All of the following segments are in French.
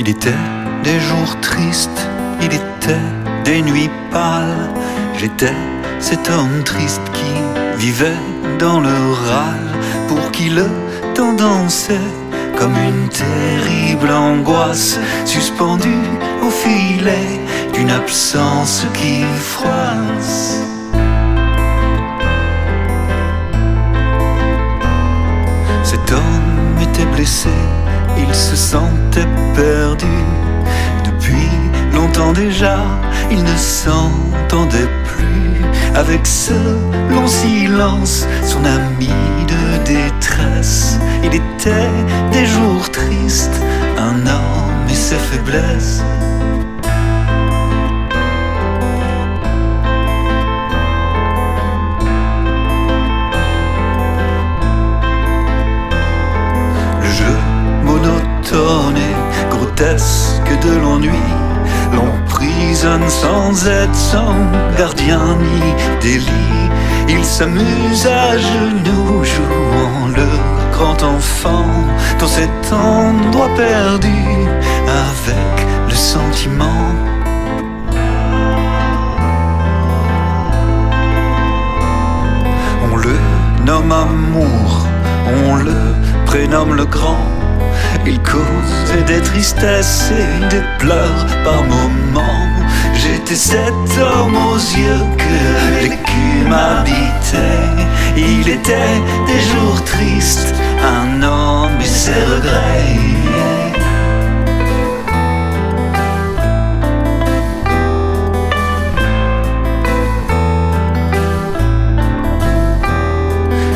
Il était des jours tristes, il était des nuits pâles. J'étais cet homme triste qui vivait dans le râle, pour qui le temps dansait comme une terrible angoisse, suspendue au filet d'une absence qui froisse. Cet homme était blessé, il se sentait perdu. Depuis longtemps déjà, il ne s'entendait plus avec ce long silence, son ami de détresse. Il était des jours tristes, un homme et ses faiblesses. Le jeu monotone et grotesque de l'ennui l'emprisonne sans aide, sans gardien ni délit. Il s'amuse à genoux, jouant le grand enfant dans cet endroit perdu avec le sentiment. On le nomme amour, on le prénomme le grand. Il causait des tristesses et des pleurs par moments. J'étais cet homme aux yeux que l'écume habitait. Il était des jours tristes, un homme et ses regrets.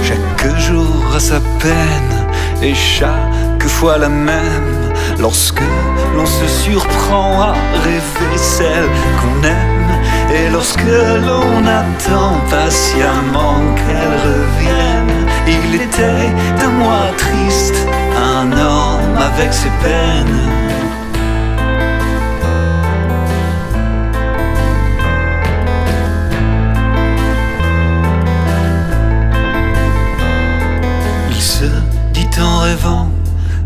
Chaque jour a sa peine et chaque fois la même, lorsque l'on se surprend à rêver celle qu'on aime, et lorsque l'on attend patiemment qu'elle revienne. Il était un moi triste, un homme avec ses peines. Il se dit en rêvant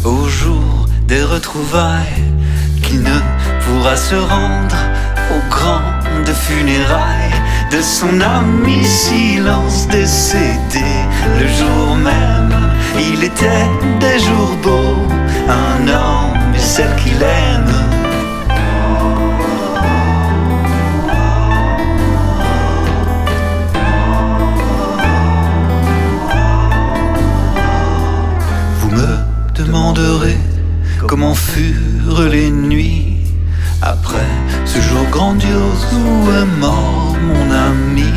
au jour des retrouvailles qu'il ne pourra se rendre aux grandes funérailles de son ami silence décédé le jour même. Il était des jours beaux, un homme et celle qu'il aime. Vous me demanderez comment furent les nuits après ce jour grandiose où est mort mon ami.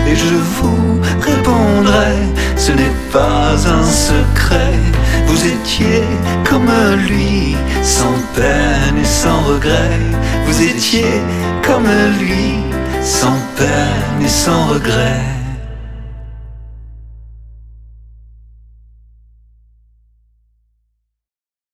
Et je vous répondrai, ce n'est pas un secret. Vous étiez comme lui, sans peine et sans regret. Vous étiez comme lui, sans peine et sans regret.